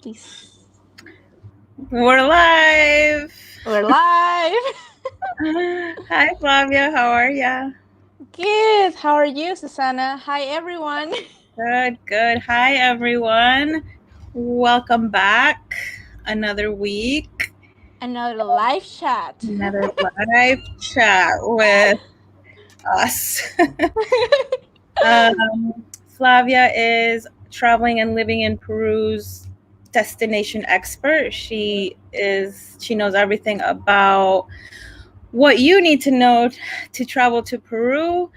please. We're live. We're live. Hi, Flavia. How are ya? Good. How are you, Susanna? Hi, everyone. Good. Hi, everyone. Welcome back. Another week. Another live chat. Another live chat with us. Flavia is traveling and living in Peru's destination expert. She knows everything about what you need to know to travel to Peru.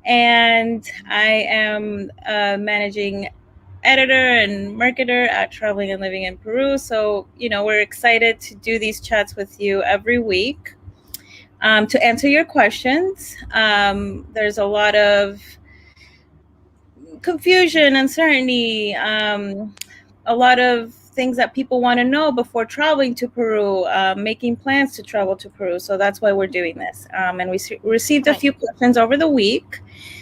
And I am a managing editor and marketer at Traveling and Living in Peru. So, we're excited to do these chats with you every week to answer your questions. There's a lot of confusion, uncertainty, a lot of things that people want to know before traveling to Peru, making plans to travel to Peru. So that's why we're doing this. And we received a few questions over the week.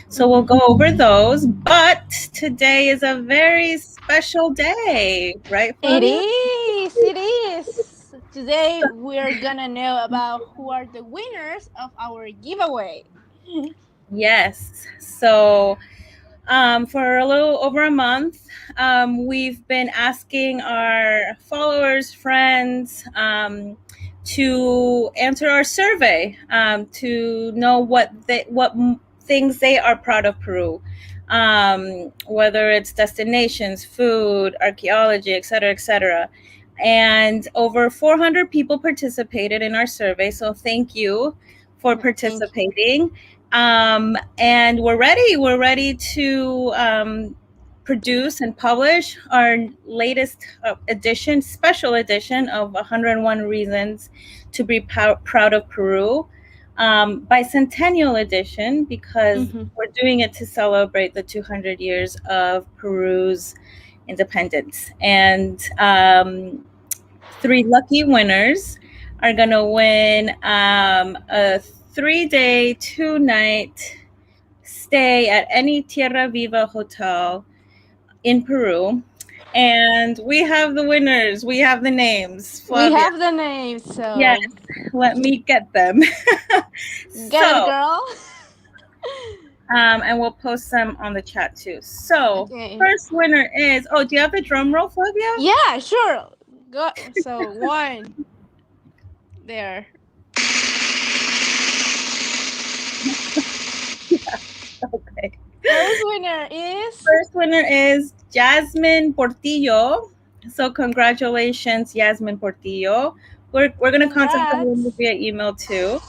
So we'll go over those. But today is a very special day, right, Flavia? It is. Today we're gonna know about who are the winners of our giveaway. Yes. So for a little over a month, we've been asking our followers, friends, to answer our survey, to know what things they are proud of Peru, whether it's destinations, food, archaeology, et cetera, et cetera. And over 400 people participated in our survey. So thank you for participating. And we're ready. We're ready to produce and publish our latest special edition of 101 Reasons to be Proud of Peru, bicentennial edition, because we're doing it to celebrate the 200 years of Peru's independence. And 3 lucky winners are going to win a 3-day, 2-night stay at any Tierra Viva hotel in Peru. And we have the winners. We have the names. Flavia. We have the names. So yes, let me get them. Get it, girl. And we'll post them on the chat too. So first winner is. Oh, do you have the drum roll, Flavia? Yeah, sure. Go. So 1. There. Okay. First winner is Jasmine Portillo. So congratulations, Jasmine Portillo. We're gonna contact them via email too.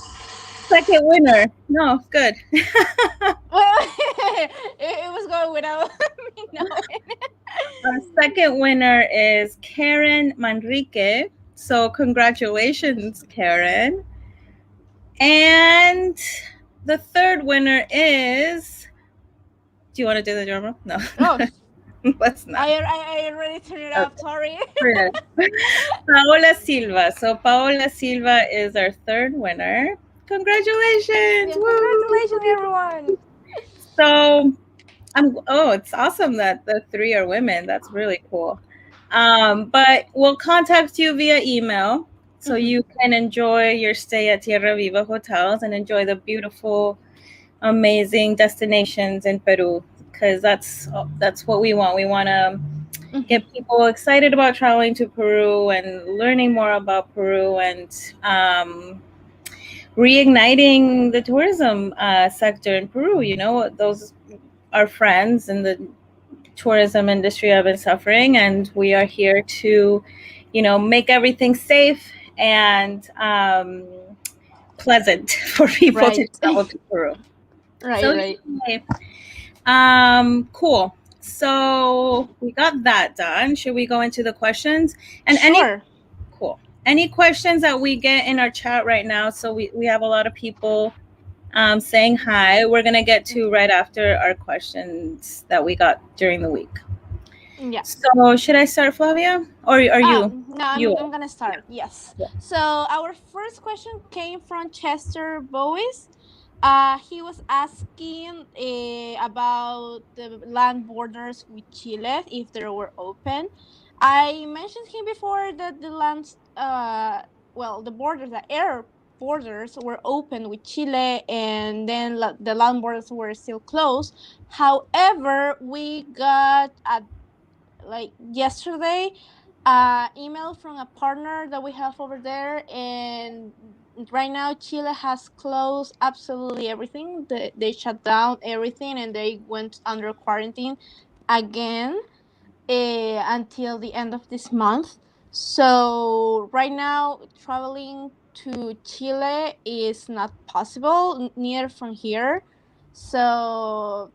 Second winner. No, good. Well, it was going without me knowing. Our second winner is Karen Manrique. So congratulations, Karen. And the third winner is. Do you want to do the drum roll? No. Oh. Let's not. I already turned it off. Sorry. Paola Silva. So Paola Silva is our third winner. Congratulations! Congratulations, everyone. So, it's awesome that the 3 are women. That's really cool. But we'll contact you via email so you can enjoy your stay at Tierra Viva hotels and enjoy the beautiful, amazing destinations in Peru. Because that's what we want. We want to get people excited about traveling to Peru and learning more about Peru and reigniting the tourism sector in Peru. Those are friends in the tourism industry have been suffering, and we are here to, make everything safe and pleasant for people to travel to Peru. Right. Cool. So we got that done. Should we go into the questions? And any questions that we get in our chat right now? So we have a lot of people saying hi. We're gonna get to right after our questions that we got during the week. Yeah. So should I start, Flavia, or are you? No, I'm gonna start. Yes. Yeah. So our first question came from Chester Bowies. He was asking about the land borders with Chile, if they were open. I mentioned him before that the lands, well, the borders, the air borders were open with Chile, and then the land borders were still closed. However, we got a like yesterday email from a partner that we have over there, and right now Chile has closed absolutely everything. They shut down everything and they went under quarantine again until the end of this month. So right now traveling to Chile is not possible, near from here. So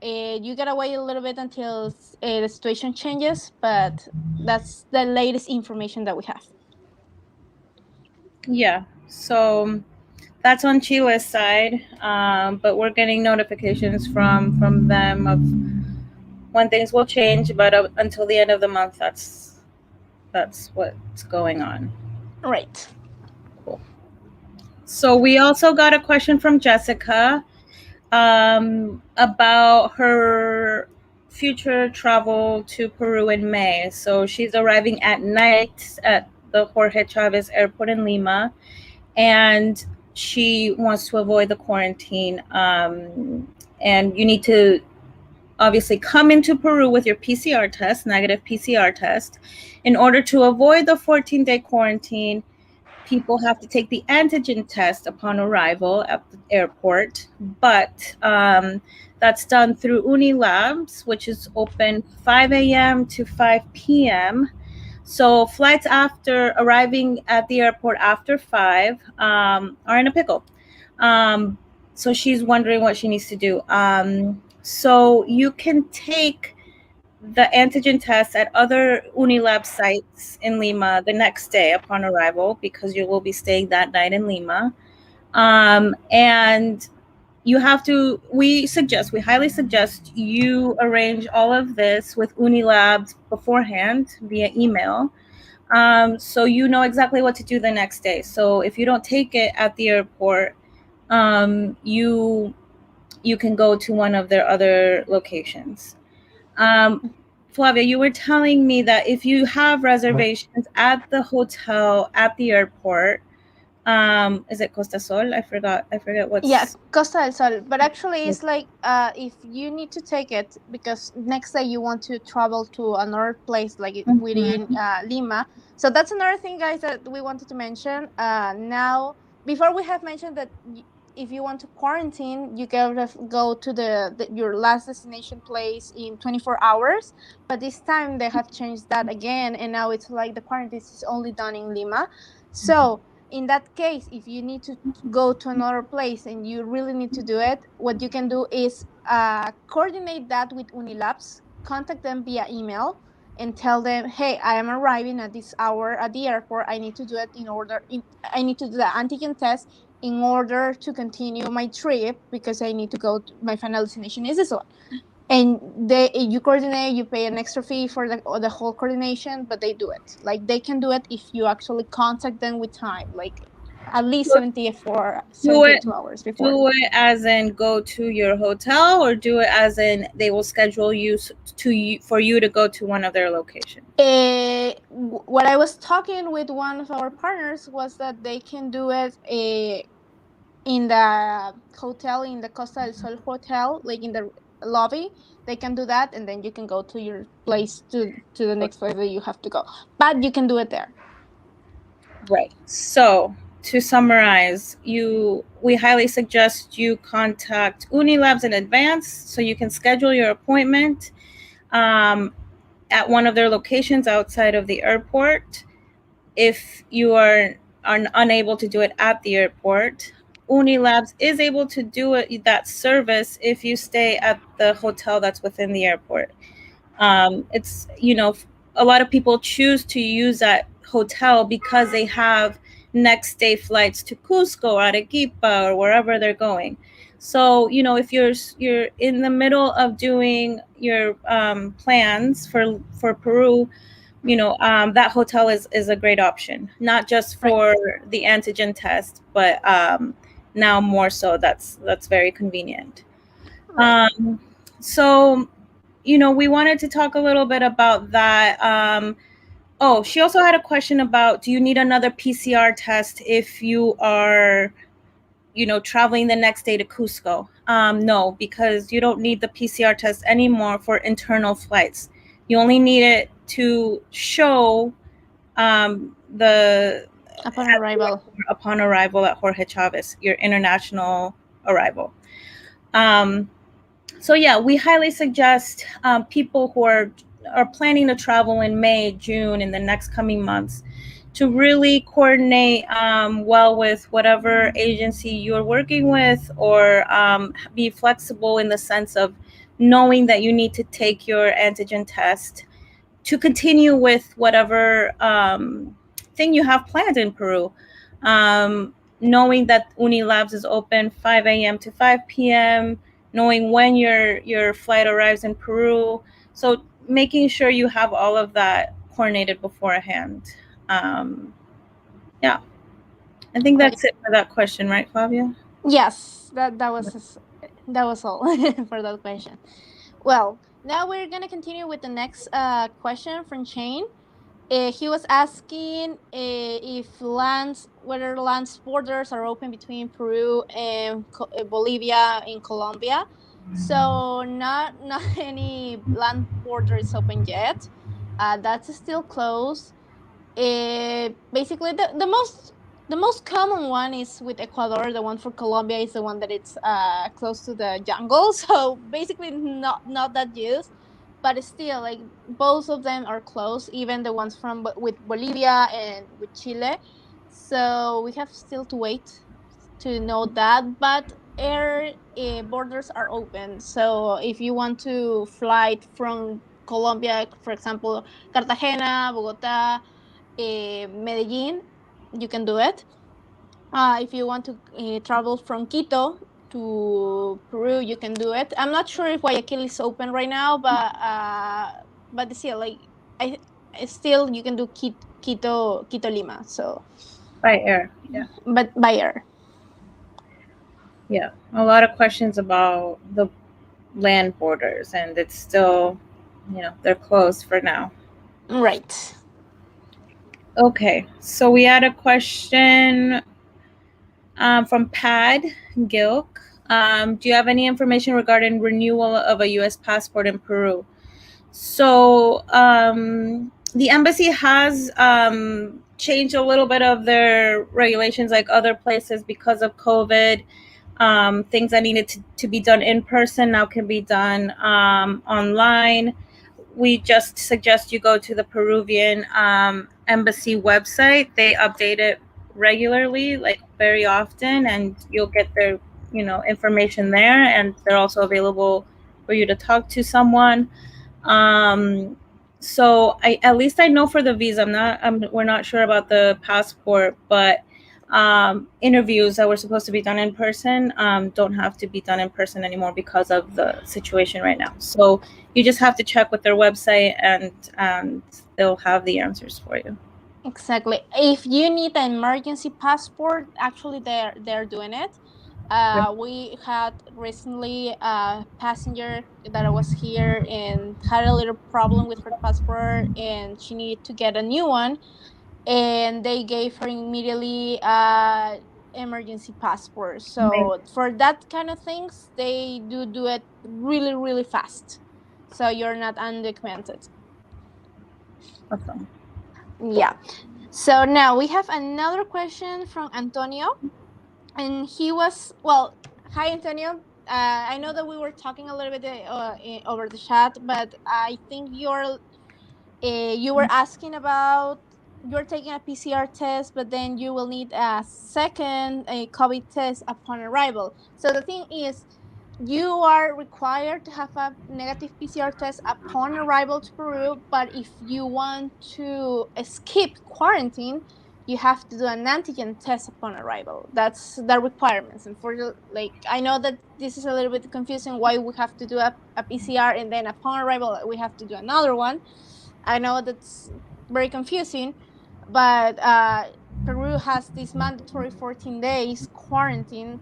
you gotta wait a little bit until the situation changes, but that's the latest information that we have. Yeah. So that's on Chile's side, but we're getting notifications from them of when things will change. But until the end of the month, that's what's going on. Right. Cool. So we also got a question from Jessica about her future travel to Peru in May. So she's arriving at night at the Jorge Chavez Airport in Lima, and she wants to avoid the quarantine. And you need to obviously come into Peru with your PCR test, negative PCR test. In order to avoid the 14-day quarantine, people have to take the antigen test upon arrival at the airport, but that's done through Unilabs, which is open 5 a.m. to 5 p.m. So flights after arriving at the airport after 5 are in a pickle. Um, so she's wondering what she needs to do. So you can take the antigen test at other Unilab sites in Lima the next day upon arrival, because you will be staying that night in Lima. And you have to, we highly suggest you arrange all of this with Unilabs beforehand via email. So you know exactly what to do the next day. So if you don't take it at the airport, you can go to one of their other locations. Um, Flavia, you were telling me that if you have reservations at the hotel at the airport, is it Costa Sol? I forgot. I forget Yeah, what's. Costa del Sol. But actually, it's like if you need to take it because next day you want to travel to another place, like within Mhm. Lima. So that's another thing, guys, that we wanted to mention. Now, before we have mentioned that if you want to quarantine, you gotta go to your last destination place in 24 hours. But this time they have changed that again, and now it's like the quarantine is only done in Lima. So in that case, if you need to go to another place and you really need to do it, what you can do is coordinate that with Unilabs, contact them via email, and tell them, hey, I am arriving at this hour at the airport. I need to do it I need to do the antigen test in order to continue my trip because I need to go to my final destination is this one. And you coordinate, you pay an extra fee for the whole coordination, but they do it, like they can do it if you actually contact them with time, like at least So 74 do it 72 hours before. do it as in go to your hotel, or do it as in they will schedule you to you for you to go to one of their locations. What I was talking with one of our partners was that they can do it in the hotel, in the Costa del Sol hotel, like in the lobby. They can do that, and then you can go to your place, to the next place that you have to go, but you can do it there. Right. So to summarize, we highly suggest you contact Unilabs in advance so you can schedule your appointment um, at one of their locations outside of the airport. If you are unable to do it at the airport, Unilabs is able to do that service if you stay at the hotel that's within the airport. It's, a lot of people choose to use that hotel because they have next day flights to Cusco, Arequipa, or wherever they're going. So, if you're in the middle of doing your plans for Peru, that hotel is a great option, not just Right. for the antigen test, but now more so. That's very convenient. Right. Um, so we wanted to talk a little bit about that. Oh, she also had a question about, do you need another PCR test if you are, traveling the next day to Cusco? No, because you don't need the PCR test anymore for internal flights. You only need it to show the Upon arrival. upon arrival at Jorge Chavez, your international arrival. Um, so yeah, we highly suggest people who are planning to travel in May, June, in the next coming months, to really coordinate well with whatever agency you're working with, or be flexible in the sense of knowing that you need to take your antigen test to continue with whatever thing you have planned in Peru. Knowing that Unilabs is open 5 a.m. to 5 p.m., knowing when your flight arrives in Peru. So making sure you have all of that coordinated beforehand. Um, yeah, I think Right. that's it for that question, right, Flavia? Yes, that was all for that question. Well, now we're gonna continue with the next question from Shane. He was asking if lands, whether lands borders are open between Peru and Bolivia and Colombia. So not any land border is open yet. That's still closed. Basically, the most common one is with Ecuador. The one for Colombia is the one that it's close to the jungle. So basically, not that used, but still, like both of them are close. Even the ones from with Bolivia and with Chile. So we have still to wait to know that. But air borders are open. So if you want to fly from Colombia, for example, Cartagena, Bogota, Medellin, you can do it. If you want to travel from Quito to Peru, you can do it. I'm not sure if Guayaquil is open right now, but still, like I still you can do Quito Lima. So, By air. Yeah. but by air, Yeah. A lot of questions about the land borders, and it's still, they're closed for now. right? Okay, so we had a question from Pad Gilk. Do you have any information regarding renewal of a U.S. passport in Peru? So the embassy has changed a little bit of their regulations, like other places, because of COVID. Things that needed to be done in person now can be done online. We just suggest you go to the Peruvian embassy website. They update it regularly, like very often, and you'll get their information there, and they're also available for you to talk to someone. um, so at least I know for the visa. We're not sure about the passport, but interviews that were supposed to be done in person don't have to be done in person anymore because of the situation right now. So you just have to check with their website, and they'll have the answers for you. Exactly. If you need an emergency passport, actually they're doing it. We had recently a passenger that was here and had a little problem with her passport, and she needed to get a new one. And they gave her immediately emergency passport. Amazing. So for that kind of things, they do it really fast. So you're not undocumented. Awesome. Yeah. So now we have another question from Antonio, and he was well. Hi, Antonio. I know that we were talking a little bit over the chat, but I think you were asking about you're taking a PCR test, but then you will need a second a COVID test upon arrival. So the thing is, you are required to have a negative PCR test upon arrival to Peru, but if you want to skip quarantine, you have to do an antigen test upon arrival. That's the requirements. And for the, like, I know that this is a little bit confusing why we have to do a PCR and then upon arrival we have to do another one. I know that's very confusing, but Peru has this mandatory 14 days quarantine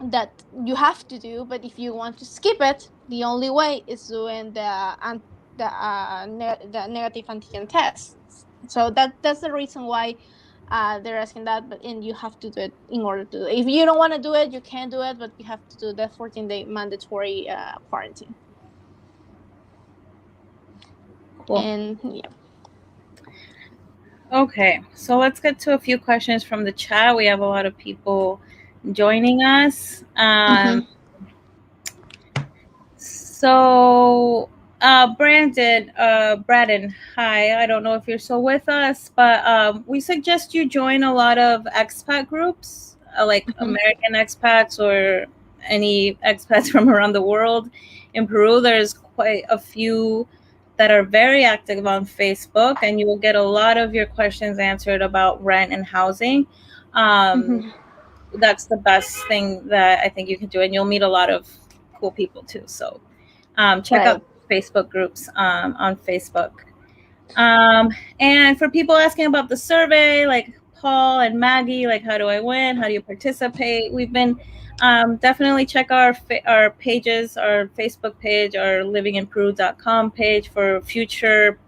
that you have to do, but if you want to skip it, the only way is doing the negative antigen tests. So that's the reason why they're asking that. But and you have to do it in order to do it. If you don't want to do it, you can't do it, but you have to do the 14-day mandatory quarantine. Cool. And yeah. Okay, so let's get to a few questions from the chat. We have a lot of people joining us. Mm-hmm. So, Braden, hi. I don't know if you're still with us, but we suggest you join a lot of expat groups, like Mm-hmm. American expats or any expats from around the world. In Peru, there's quite a few that are very active on Facebook, and you will get a lot of your questions answered about rent and housing. Um, Mm-hmm. that's the best thing that I think you can do, and you'll meet a lot of cool people too. So check out Right. Facebook groups on Facebook. Um, and for people asking about the survey, like Paul and Maggie, like how do I win? How do you participate? We've been definitely check our pages, our Facebook page, our livinginperu.com page for future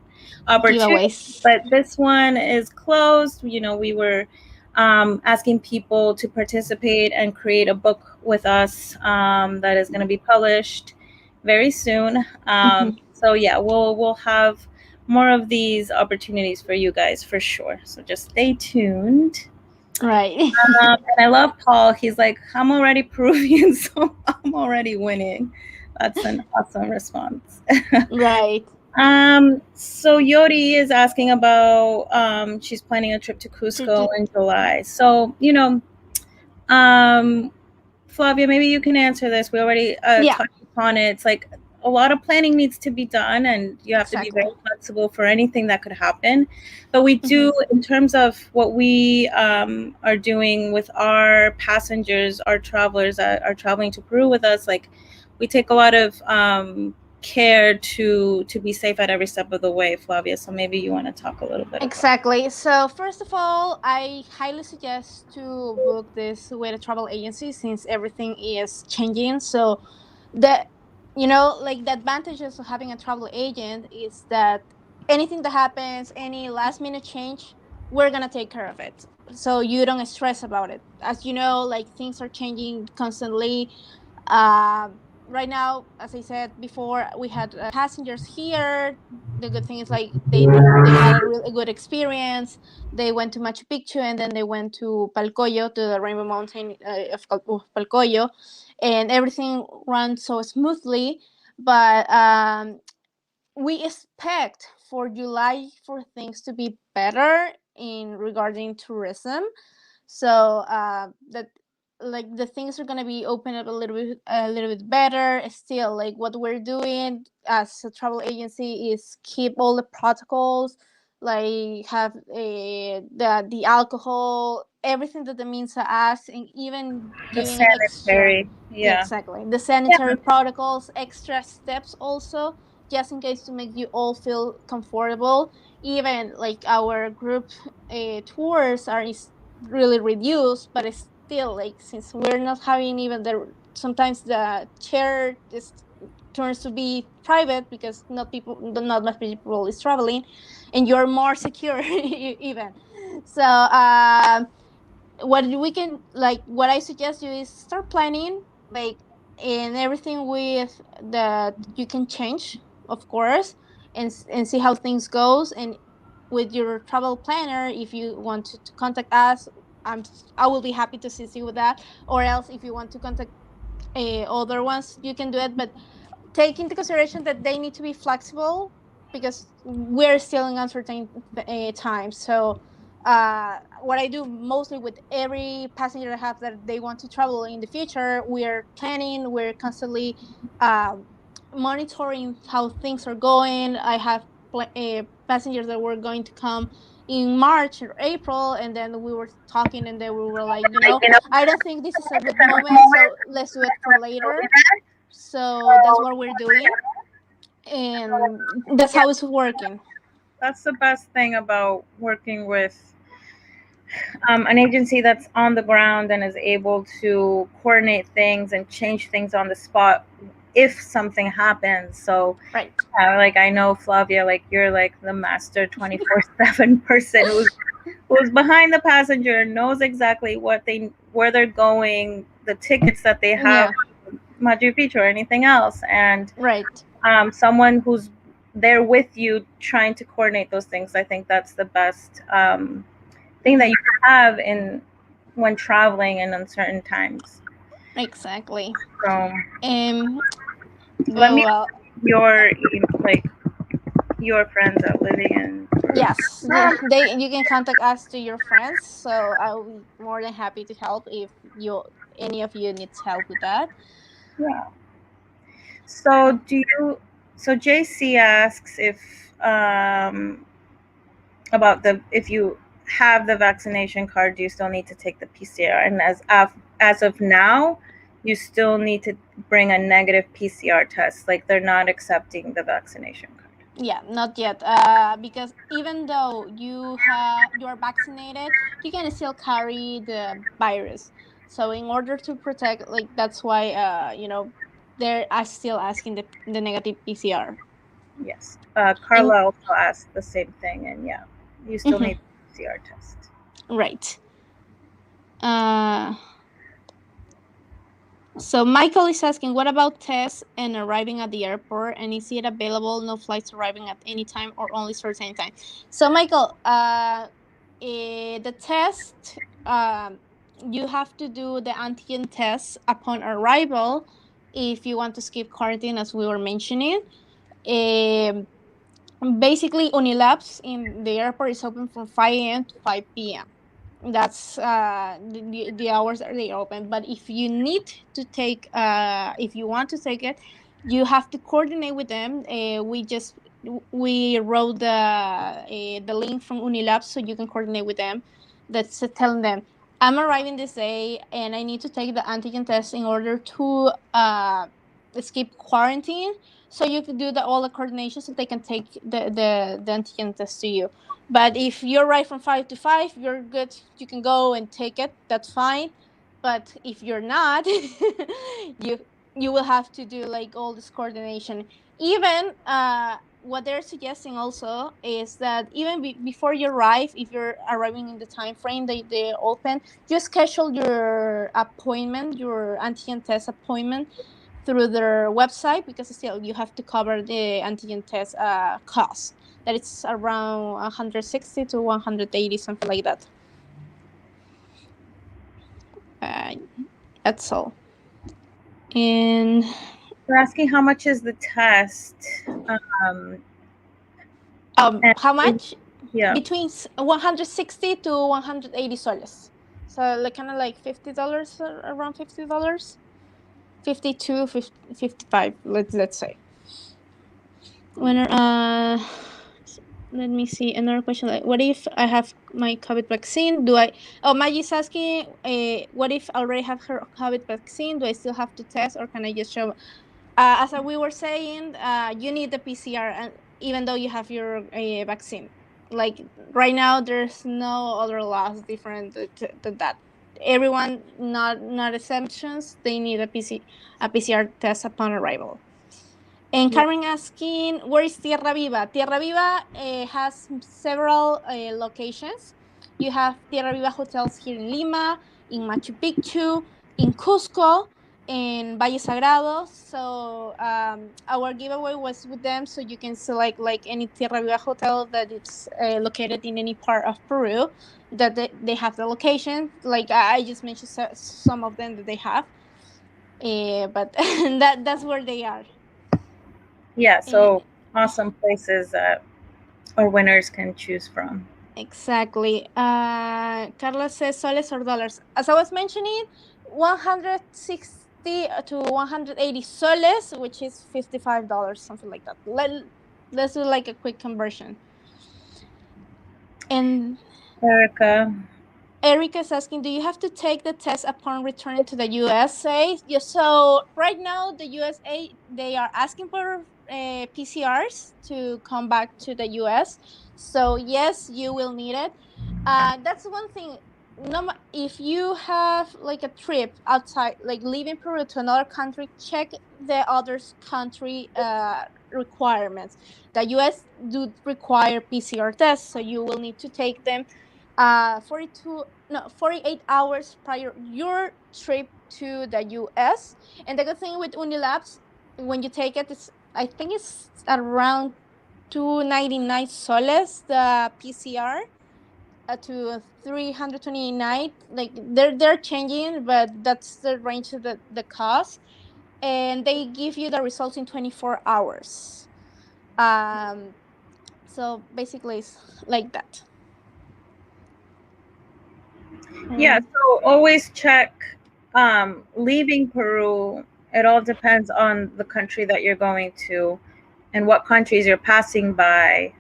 opportunity. Giveaways. But this one is closed. You know, we were asking people to participate and create a book with us that is going to be published very soon. Mm-hmm. So yeah, we'll have more of these opportunities for you guys for sure. So just stay tuned. Right. And I love Paul. He's like, I'm already Peruvian, so I'm already winning. That's an awesome response. Right. So Yori is asking about she's planning a trip to Cusco in July. So, um Flavia, maybe you can answer this. We already Yeah. touched upon it. It's like a lot of planning needs to be done, and you have to be very Exactly. flexible for anything that could happen. But we Mm-hmm. do, in terms of what we are doing with our passengers, our travelers that are traveling to Peru with us, like we take a lot of care to be safe at every step of the way, Flavia. So maybe you want to talk a little bit about. Exactly. So first of all, I highly suggest to book this with a travel agency since everything is changing. So the like the advantages of having a travel agent is that anything that happens, any last minute change, we're gonna take care of it. So you don't stress about it. As you know, like things are changing constantly. Right now, as I said before, we had passengers here. The good thing is like they had a really good experience. They went to Machu Picchu and then they went to Palcoyo, to the Rainbow Mountain of Palcoyo, and everything ran so smoothly. But we expect for July for things to be better in regarding tourism. So that like the things are gonna be open up a little bit better. Still, like what we're doing as a travel agency is keep all the protocols, like have the alcohol, everything that the Minsa asks, and even The giving extra. sanitary, yeah. Exactly, the Yeah, sanitary protocols, extra steps also, just in case to make you all feel comfortable. Even like our group tours are really reduced, but it's still like since we're not having even the sometimes the chair is turns to be private because not much people is traveling, and you're more secure even. So what I suggest you is start planning, like, and everything with that you can change, of course, and see how things goes. And with your travel planner, if you want to contact us, i'm I will be happy to assist you with that. Or else if you want to contact other ones, you can do it. But take into consideration that they need to be flexible because we're still in uncertain times. So what I do mostly with every passenger I have that they want to travel in the future, we're planning, we're constantly um, monitoring how things are going. I have passengers that were going to come in March or April, and then we were talking, and then we were like, I don't think this is a good moment, so let's do it for later. So that's what we're doing, and that's how it's working. that's the best thing about working with an agency that's on the ground and is able to coordinate things and change things on the spot if something happens. So Right. like I know Flavia, like you're like the master 24/7 person who's behind the passenger, knows exactly where they're going, the tickets that they have, Yeah. Machu Picchu or anything else, and Right. someone who's there with you trying to coordinate those things. I think that's the best thing that Mhm. you have in when traveling in uncertain times. Exactly. So Um. let me Well. your like your friends that living in Peru. Yes, they you can contact us to your friends. So I'll be more than happy to help if you any of you needs help with that. Yeah. So Uh, do you? So JC asks if about the if you have the vaccination card, do you still need to take the PCR? And as of now, you still need to bring a negative PCR test. Like they're not accepting the vaccination card. yeah, not yet. Because even though you are vaccinated, you can still carry the virus. So in order to protect, like that's why they're still asking the negative PCR. Yes. And Carla also asked the same thing, and yeah, you still mhm, need the PCR test. right. Uh, So Michael is asking, what about tests and arriving at the airport? And is it available? No flights arriving at any time or only certain time? So Michael, the test, you have to do the antigen test upon arrival if you want to skip quarantine, as we were mentioning. Um, Basically, Unilabs in the airport is open from 5 a.m. to 5 p.m. That's the hours that they open. But if you need to take if you want to take it, you have to coordinate with them. We wrote the link from Unilab so you can coordinate with them. That's telling them I'm arriving this day and I need to take the antigen test in order to escape quarantine. So you can do all the coordination so they can take the antigen test to you. But if you're right from 5 to 5, you're good. You can go and take it. That's fine. But if you're not, you you will have to do like all this coordination. Even what they're suggesting also is that even before you arrive, if you're arriving in the time frame they open, you schedule your appointment, your antigen test appointment through their website because still you have to cover the antigen test cost that it's around 160 to 180, something like that. uh, that's all. And They're asking how much is the test, um, and how much? yeah, Between 160 to 180 soles, so like kind of like $50, around $50, 52, 55, let's say. When let me see another question, like what if I have my COVID vaccine, do I oh Maggie's asking what if I already have her COVID vaccine, do I still have to test or can I just show as we were saying, you need the PCR and even though you have your vaccine, like right now there's no other laws different than that. Everyone, not exemptions, they need a PCR test upon arrival. And yeah. Carmen asking, where is Tierra Viva? Tierra Viva has several locations. You have Tierra Viva hotels here in Lima, in Machu Picchu, in Cusco, in Valle Sagrado. So our giveaway was with them, so you can select like any Tierra Viva hotel that it's located in any part of Peru. That they have the location. Like I just mentioned some of them that they have, but that's where they are. Yeah, Uh, so awesome places that our winners can choose from. Exactly. Carla says soles or dollars. As I was mentioning, 160 to 180 soles, which is $55, something like that. Let's do like a quick conversion. And Erica, Erica is asking, do you have to take the test upon returning to the USA? Yeah, so right now, the USA, they are asking for PCRs to come back to the US. So yes, you will need it. That's one thing. no, if you have like a trip outside, like leaving Peru to another country, check the other country requirements. The US do require PCR tests, so you will need to take them 48 hours prior your trip to the US. And the good thing with Unilabs, when you take it, it's, I think it's around 299 soles the PCR to 329. Like they're changing, but that's the range of the cost, and they give you the results in 24 hours. um so basically it's like that. Yeah, Mm, so always check leaving Peru. It all depends on the country that you're going to and what countries you're passing by.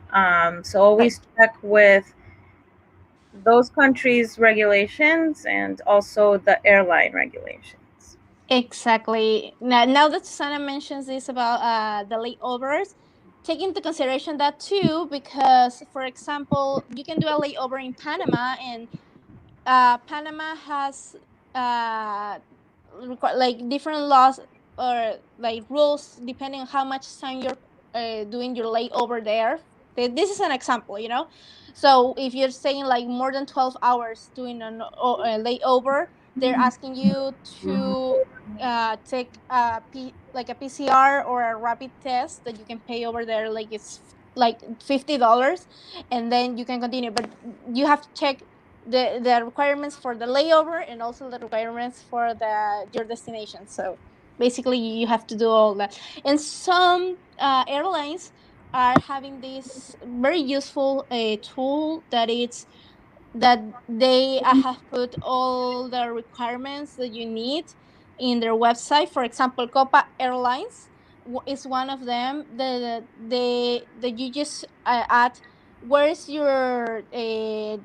So right. always check with those countries' regulations and also the airline regulations. Exactly. Now that Susanna mentions this about the layovers, take into consideration that too, because for example, you can do a layover in Panama, and Panama has like different laws or like rules depending on how much time you're doing your layover there. This is an example, you know. So if you're staying like more than 12 hours doing a layover, they're asking you to take like a PCR or a rapid test that you can pay over there. Like it's like $50, and then you can continue. But you have to check the requirements for the layover and also the requirements for the your destination. So basically you have to do all that. And some airlines are having this very useful tool that it's that they have put all the requirements that you need in their website. For example, Copa Airlines is one of them. The you just add where's your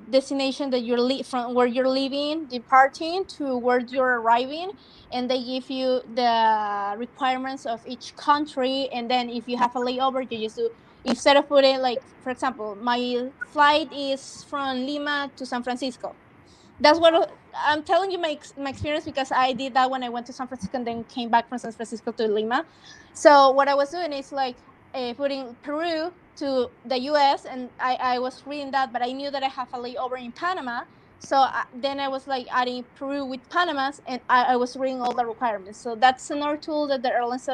destination that from where you're leaving, departing to where you're arriving, and they give you the requirements of each country. And then if you have a layover, you just do, instead of putting like, for example, my flight is from Lima to San Francisco. That's what I'm telling you, my experience, because I did that when I went to San Francisco and then came back from San Francisco to Lima. So what I was doing is like putting Peru to the US, and I was reading that, but I knew that I have a layover in Panama. So then I was like adding Peru with Panama's, and I was reading all the requirements. So that's another tool that the airlines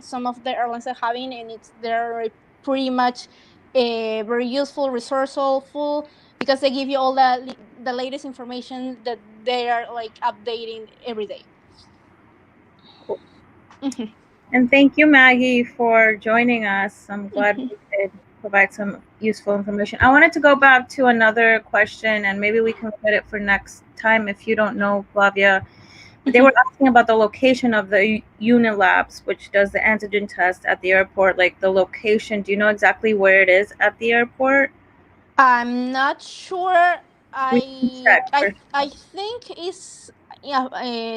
some of the airlines are having, and they're pretty much very useful, resourceful, because they give you all the latest information that they are like updating every day. Cool. Mhm. And thank you, Maggie, for joining us. I'm glad Mhm. we could provide some useful information. I wanted to go back to another question, and maybe we can look at it for next time if you don't know, Flavia. They were Mhm. asking about the location of the Unilabs, which does the antigen test at the airport, like the location. Do you know exactly where it is at the airport? I'm not sure. We can I check I for I think it's, yeah,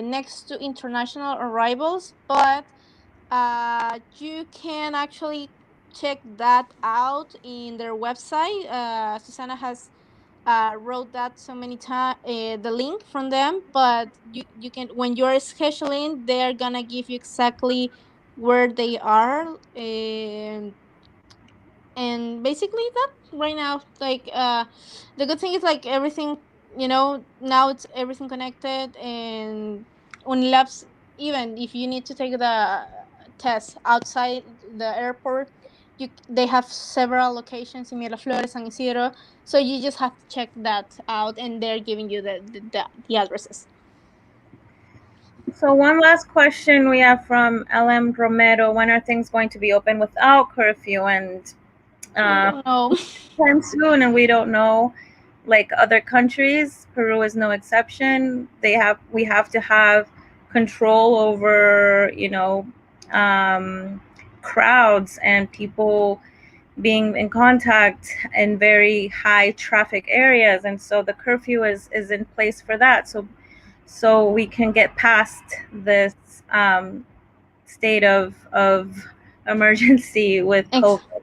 next to international arrivals, but you can actually check that out in their website. Susanna has wrote that so many times, the link from them, but you can, when you're scheduling, they're gonna give you exactly where they are. And basically that right now, like the good thing is like everything, you know, now it's everything connected. And Unilabs, even if you need to take the test outside the airport, they have several locations in Miraflores, San Isidro, so you just have to check that out, and they're giving you the addresses. So one last question we have from LM Romero. When are things going to be open without curfew? And We um, don't know. time soon, and we don't know. Like other countries, Peru is no exception. We have to have control over, um, crowds and people being in contact in very high traffic areas, and so the curfew is in place for that. So we can get past this state of emergency with Ex- COVID.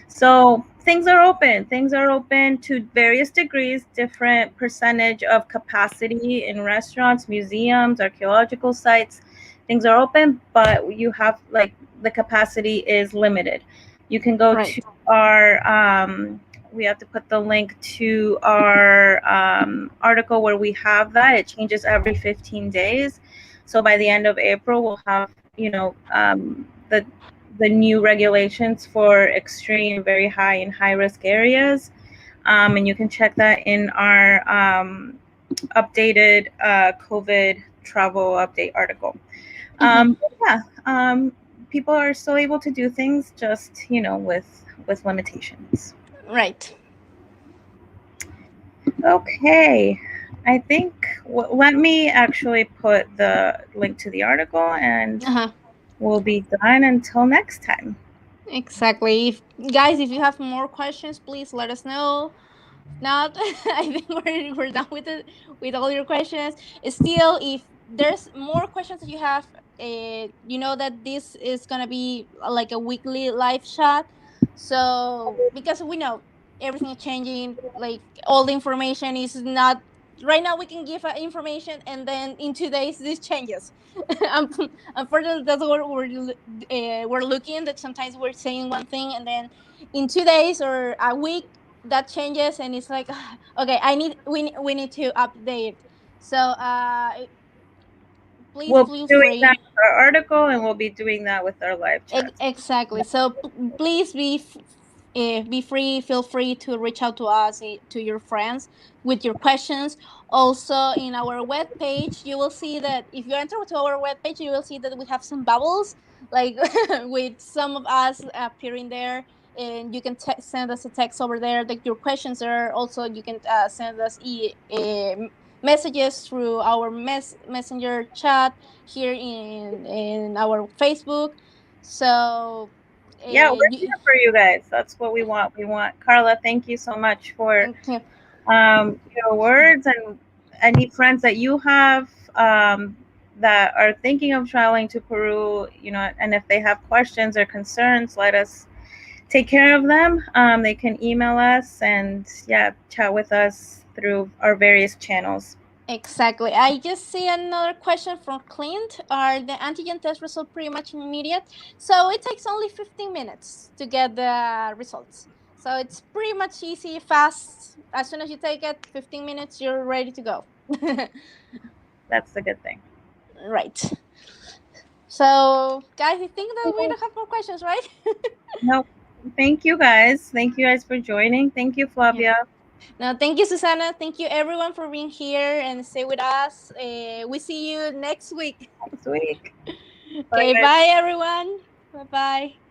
So things are open. Things are open to various degrees, different percentage of capacity in restaurants, museums, archaeological sites. Things are open, but you have like the capacity is limited. You can go to Right. our we have to put the link to our article where we have that. It changes every 15 days. So by the end of April, we'll have, the new regulations for extreme, very high, and high risk areas. And you can check that in our updated COVID travel update article. Mm-hmm. Yeah, people are still able to do things, just with limitations. Right. Okay, I think let me actually put the link to the article, and Uh-huh. we'll be done until next time. Exactly. If guys, if you have more questions, please let us know. Not, I think we're done with it, with all your questions. Still, if there's more questions that you have, you know that this is gonna be like a weekly live chat. So because we know everything is changing, like all the information is not right now. We can give information, and then in 2 days this changes. Um, Unfortunately, that's what we're looking. That sometimes we're saying one thing, and then in 2 days or a week that changes, and it's like okay, we need to update. So please We'll be feel doing that free. with our article, and we'll be doing that with our live chats. Exactly. So please be free. Feel free to reach out to us, to your friends with your questions. Also, in our web page, you will see that if you enter to our web page, you will see that we have some bubbles, like with some of us appearing there. And you can send us a text over there. Like your questions are also you can send us messages through our messenger chat here in our Facebook. So, Yeah, we're you, here for you guys. That's what we want. We want Carla. Thank you so much for okay, your words, and any friends that you have that are thinking of traveling to Peru. And if they have questions or concerns, let us take care of them. They can email us and yeah, chat with us through our various channels. exactly. I just see another question from Clint. Are the antigen test results pretty much immediate? So it takes only 15 minutes to get the results. So it's pretty much easy, fast. As soon as you take it, 15 minutes, you're ready to go. That's the good thing. Right. So, guys, I think that we don't have more questions, right? Nope. Thank you guys. Thank you guys for joining. Thank you, Yeah. Flavia. Now, thank you, Susana. Thank you, everyone, for being here and stay with us. We see you next week. Next week. Bye, Okay, guys. bye, everyone. Bye bye.